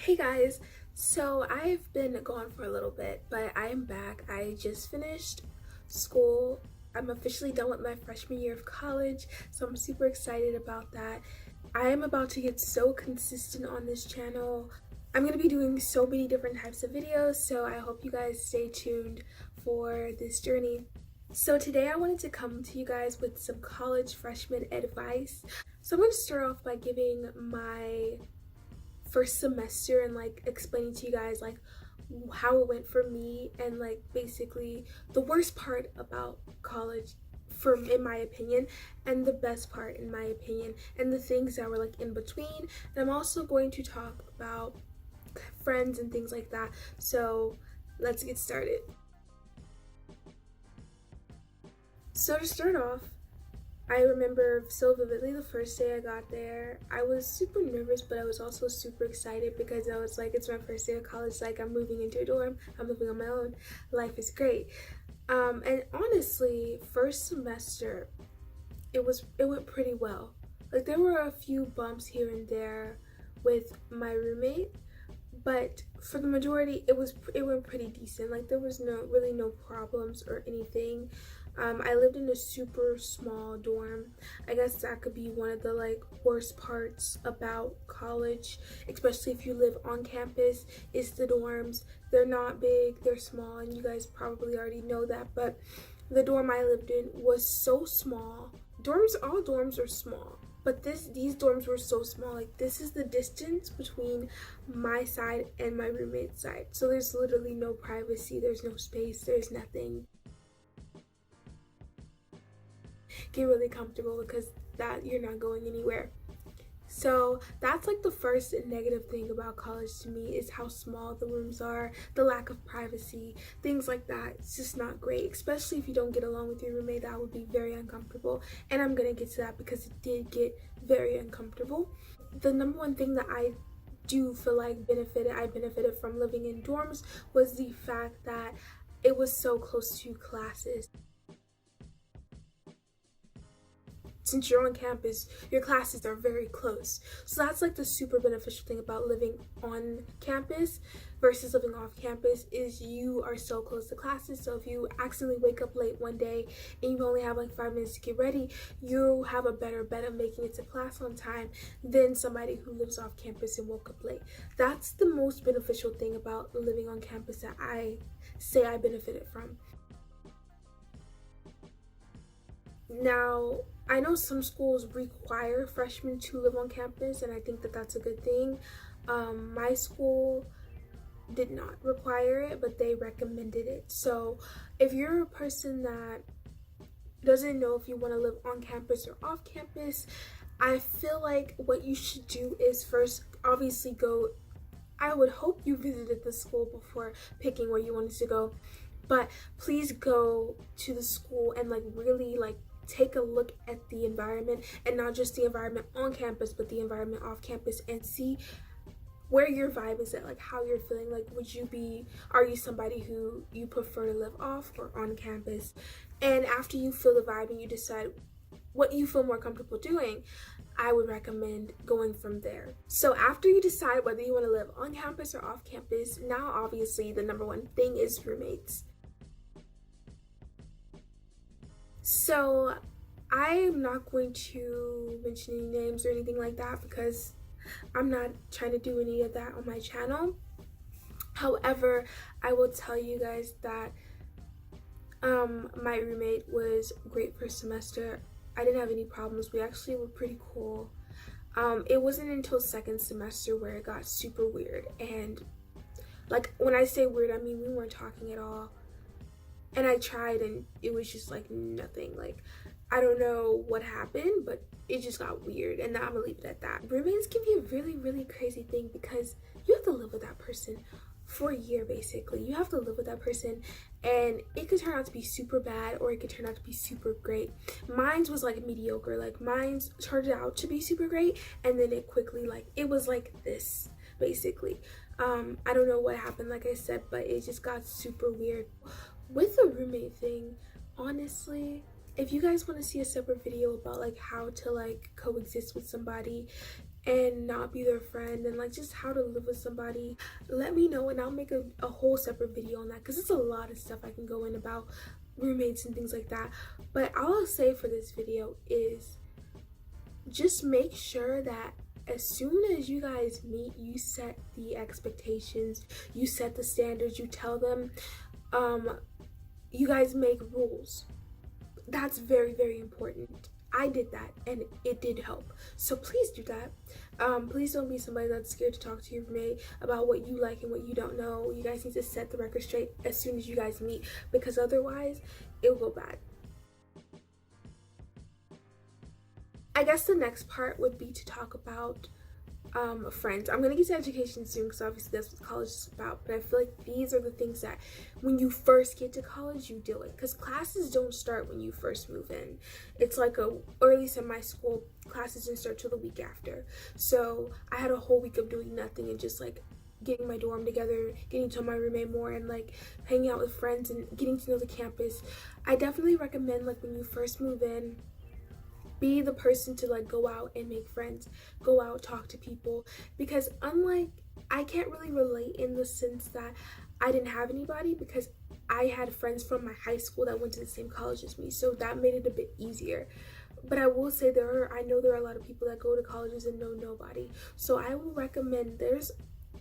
Hey guys, so I've been gone for a little bit, but I am back. I just finished school. I'm officially done with my freshman year of college, so I'm super excited about that. I am about to get so consistent on this channel. I'm going to be doing so many different types of videos, so I hope you guys stay tuned for this journey. So today I wanted to come to you guys with some college freshman advice. So I'm going to start off by giving my first semester and like explaining to you guys like how it went for me and like basically the worst part about college for in my opinion and the best part in my opinion and the things that were like in between. And I'm also going to talk about friends and things like that. So let's get started. So to start off, I remember so vividly the first day I got there. I was super nervous, but I was also super excited because I was like, it's my first day of college. Like, I'm moving into a dorm. I'm moving on my own. Life is great. And honestly, first semester, it went pretty well. Like, there were a few bumps here and there with my roommate, but for the majority, it went pretty decent. Like, there was no problems or anything. I lived in a super small dorm. I guess that could be one of the like worst parts about college, especially if you live on campus, is the dorms. They're not big, they're small, and you guys probably already know that, but the dorm I lived in was so small. All dorms are small, but these dorms were so small. Like, this is the distance between my side and my roommate's side. So there's literally no privacy, there's no space, there's nothing. Get really comfortable because that you're not going anywhere. So that's like the first negative thing about college to me, is how small the rooms are, the lack of privacy, things like that. It's just not great, especially if you don't get along with your roommate. That would be very uncomfortable, and I'm gonna get to that because it did get very uncomfortable. The number one thing that I do feel like I benefited from living in dorms was the fact that it was so close to classes. Since you're on campus, your classes are very close. So that's like the super beneficial thing about living on campus versus living off campus, is you are so close to classes. So if you accidentally wake up late one day and you only have like 5 minutes to get ready, you have a better bet of making it to class on time than somebody who lives off campus and woke up late. That's the most beneficial thing about living on campus that I say I benefited from. Now, I know some schools require freshmen to live on campus, and I think that that's a good thing. My school did not require it, but they recommended it. So if you're a person that doesn't know if you want to live on campus or off campus, I feel like what you should do is first obviously go. I would hope you visited the school before picking where you wanted to go, but please go to the school and like really like take a look at the environment, and not just the environment on campus but the environment off campus, and see where your vibe is at, like how you're feeling. Like, are you somebody who you prefer to live off or on campus? And after you feel the vibe and you decide what you feel more comfortable doing, I would recommend going from there. So after you decide whether you want to live on campus or off campus, now obviously the number one thing is roommates. So I'm not going to mention any names or anything like that because I'm not trying to do any of that on my channel. However, I will tell you guys that my roommate was great first semester. I didn't have any problems. We actually were pretty cool. It wasn't until second semester where it got super weird, and like when I say weird, I mean we weren't talking at all. And I tried and it was just like nothing. Like, I don't know what happened, but it just got weird, and I'm gonna leave it at that. Roommates can be a really, really crazy thing because you have to live with that person for a year basically. You have to live with that person, and it could turn out to be super bad or it could turn out to be super great. Mine's was like mediocre. Like, mine's turned out to be super great, and then it quickly, like, it was like this basically. I don't know what happened, like I said, but it just got super weird. With the roommate thing, honestly, if you guys want to see a separate video about like how to like coexist with somebody, and not be their friend, and like just how to live with somebody, let me know and I'll make a whole separate video on that, because it's a lot of stuff I can go in about roommates and things like that. But all I'll say for this video is just make sure that as soon as you guys meet, you set the expectations, you set the standards, you tell them, you guys make rules. That's very, very important. I did that and it did help. So please do that. Please don't be somebody that's scared to talk to your roommate about what you like and what you don't know. You guys need to set the record straight as soon as you guys meet, because otherwise it'll go bad. I guess the next part would be to talk about friends. I'm gonna get to education soon, because obviously that's what college is about, but I feel like these are the things that when you first get to college you deal with, because classes don't start when you first move in. It's like a early semi-school, classes didn't start till the week after. So I had a whole week of doing nothing and just like getting my dorm together, getting to know my roommate more, and like hanging out with friends and getting to know the campus. I definitely recommend, like, when you first move in, be the person to like go out and make friends, go out, talk to people, because unlike, I can't really relate in the sense that I didn't have anybody, because I had friends from my high school that went to the same college as me, so that made it a bit easier. But I will say I know there are a lot of people that go to colleges and know nobody, so I will recommend,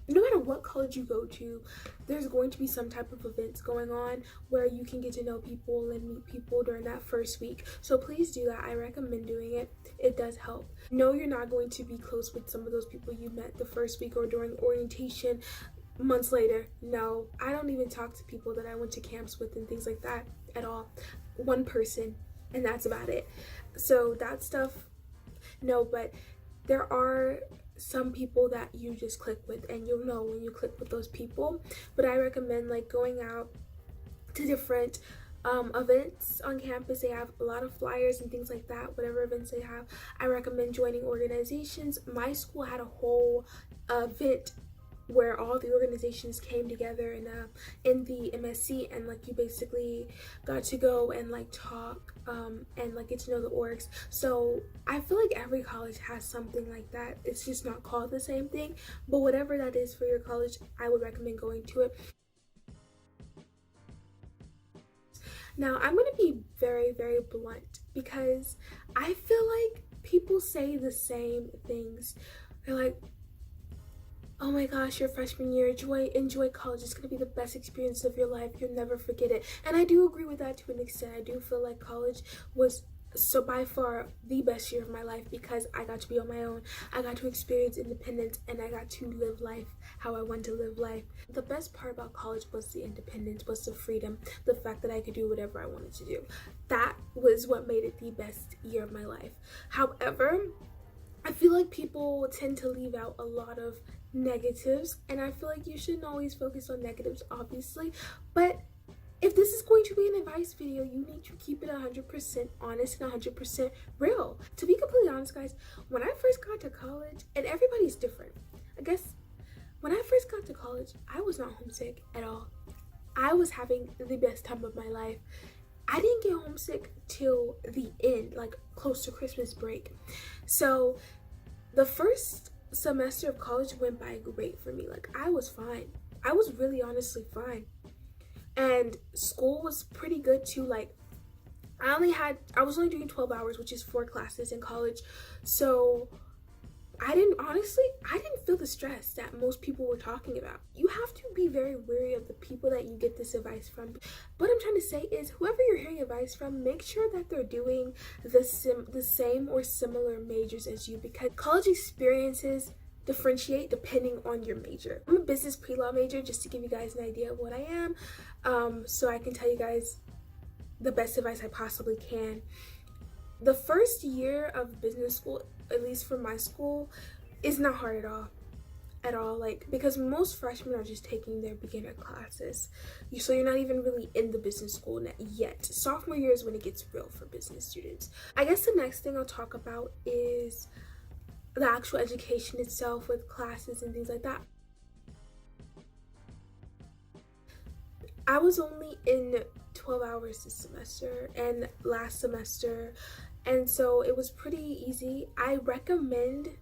no matter what college you go to, there's going to be some type of events going on where you can get to know people and meet people during that first week. So please do that. I recommend doing it. It does help. No, you're not going to be close with some of those people you met the first week or during orientation months later. No, I don't even talk to people that I went to camps with and things like that at all. One person, and that's about it. So that stuff, no, but there are some people that you just click with, and you'll know when you click with those people. But I recommend like going out to different events on campus. They have a lot of flyers and things like that. Whatever events they have, I recommend joining organizations. My school had a whole event where all the organizations came together in the MSC, and like you basically got to go and like talk and like get to know the orgs. So I feel like every college has something like that. It's just not called the same thing, but whatever that is for your college, I would recommend going to it. Now I'm gonna be very, very blunt, because I feel like people say the same things. They're like, oh my gosh, your freshman year, enjoy college. It's gonna be the best experience of your life. You'll never forget it. And I do agree with that to an extent. I do feel like college was so by far the best year of my life, because I got to be on my own. I got to experience independence, and I got to live life how I wanted to live life. The best part about college was the independence, was the freedom, the fact that I could do whatever I wanted to do. That was what made it the best year of my life. However, I feel like people tend to leave out a lot of negatives, and I feel like you shouldn't always focus on negatives, obviously, but if this is going to be an advice video, you need to keep it 100% honest and 100% real. To be completely honest, guys, when I first got to college, and everybody's different, I guess, when I first got to college, I was not homesick at all. I was having the best time of my life. I didn't get homesick till the end, like close to Christmas break. So the first semester of college went by great for me. Like, I was fine. I was really honestly fine. And school was pretty good too. Like, I was only doing 12 hours, which is 4 classes in college. So I didn't feel the stress that most people were talking about. You have to be very wary of the people that you get this advice from. What I'm trying to say is, whoever you're hearing advice from, make sure that they're doing the same or similar majors as you, because college experiences differentiate depending on your major. I'm a business pre-law major, just to give you guys an idea of what I am, so I can tell you guys the best advice I possibly can. The first year of business school, at least for my school, is not hard at all, like, because most freshmen are just taking their beginner classes, so you're not even really in the business school yet. Sophomore year is when it gets real for business students. I guess the next thing I'll talk about is the actual education itself, with classes and things like that. I was only in 12 hours this semester and last semester, and so it was pretty easy. I recommend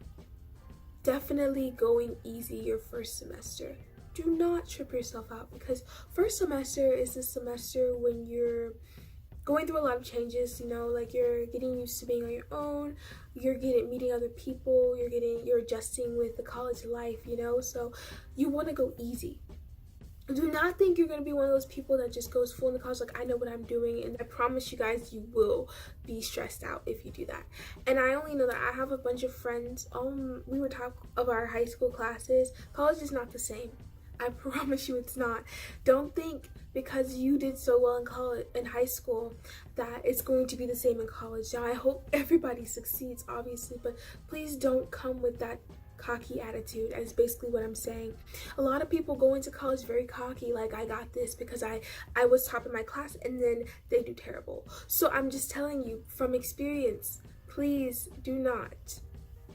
definitely going easy your first semester. Do not trip yourself out, because first semester is the semester when you're going through a lot of changes, you know, like you're getting used to being on your own, you're getting meeting other people, you're adjusting with the college life, you know, so you want to go easy. Do not think you're going to be one of those people that just goes full in the college like, I know what I'm doing, and I promise you guys, you will be stressed out if you do that. And I only know that I have a bunch of friends, we were top of our high school classes. College is not the same. I promise you it's not. Don't think because you did so well in college, in high school, that it's going to be the same in college. Now I hope everybody succeeds, obviously, but please don't come with that cocky attitude, is basically what I'm saying. A lot of people go into college very cocky, like, I got this because I was top in my class, and then they do terrible. So I'm just telling you from experience, please do not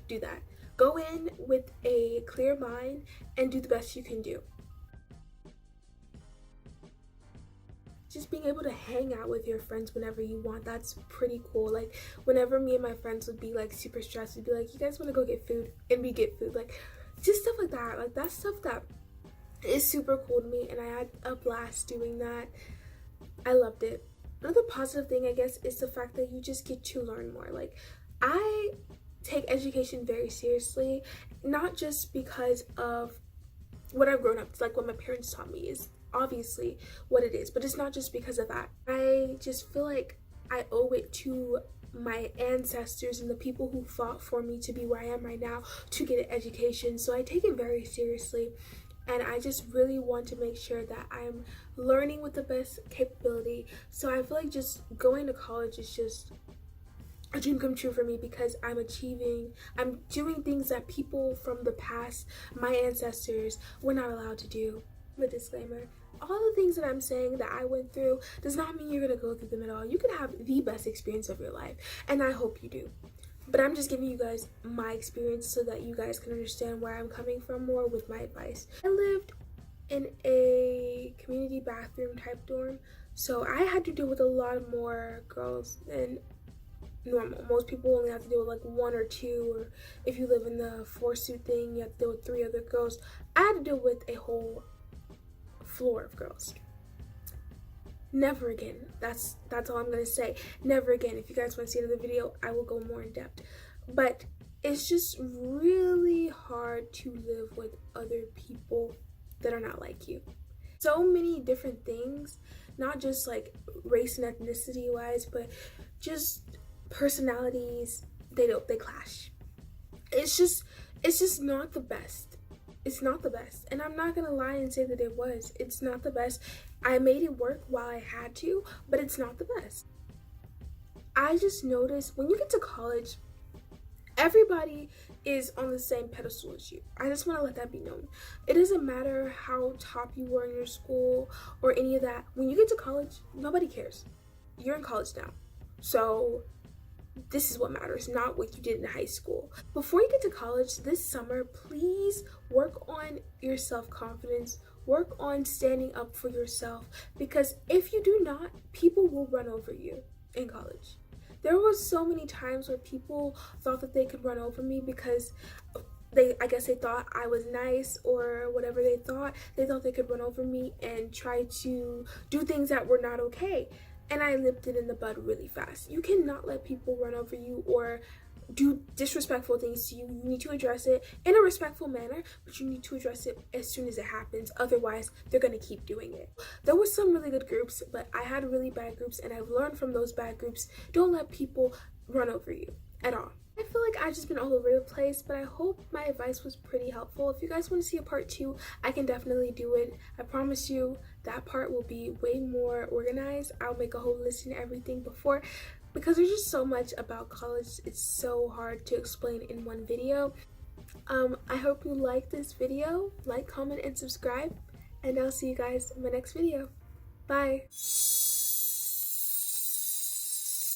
do that. Go in with a clear mind and do the best you can do. Just being able to hang out with your friends whenever you want, that's pretty cool. Like, whenever me and my friends would be like super stressed, we'd be like, you guys want to go get food? And we get food. Like, just stuff like that. Like, that's stuff that is super cool to me, and I had a blast doing that. I loved it. Another positive thing, I guess, is the fact that you just get to learn more. Like, I take education very seriously, not just because of what I've grown up, it's like what my parents taught me is obviously what it is, but it's not just because of that. I just feel like I owe it to my ancestors and the people who fought for me to be where I am right now to get an education. So I take it very seriously, and I just really want to make sure that I'm learning with the best capability. So I feel like just going to college is just a dream come true for me, because I'm doing things that people from the past, my ancestors, were not allowed to do. A disclaimer, all the things that I'm saying that I went through does not mean you're gonna go through them at all. You can have the best experience of your life, and I hope you do. But I'm just giving you guys my experience so that you guys can understand where I'm coming from more with my advice. I lived in a community bathroom type dorm, so I had to deal with a lot more girls than normal. Most people only have to deal with like one or two, or if you live in the four-suit thing, you have to deal with 3 other girls. I had to deal with a whole floor of girls. Never again. That's all I'm gonna say. Never again. If you guys want to see another video, I will go more in depth. But it's just really hard to live with other people that are not like you. So many different things, not just like race and ethnicity wise, but just personalities. They clash. It's just not the best. It's not the best, and I'm not gonna lie and say that it was. It's not the best. I made it work while I had to, but it's not the best. I just noticed when you get to college, everybody is on the same pedestal as you. I just want to let that be known. It doesn't matter how top you were in your school or any of that. When you get to college, nobody cares. You're in college now, so this is what matters, not what you did in high school. Before you get to college this summer, please work on your self-confidence, work on standing up for yourself, because if you do not, people will run over you in college. There was so many times where people thought that they could run over me because I guess they thought I was nice or whatever they thought they could run over me and try to do things that were not okay. And I nipped it in the bud really fast. You cannot let people run over you or do disrespectful things to you. You need to address it in a respectful manner, but you need to address it as soon as it happens. Otherwise, they're gonna keep doing it. There were some really good groups, but I had really bad groups, and I've learned from those bad groups. Don't let people run over you at all. I feel like I've just been all over the place, but I hope my advice was pretty helpful. If you guys want to see a part 2, I can definitely do it. I promise you that part will be way more organized. I'll make a whole list and everything before, because there's just so much about college. It's so hard to explain in one video. I hope you like this video. Like, comment, and subscribe, and I'll see you guys in my next video. Bye.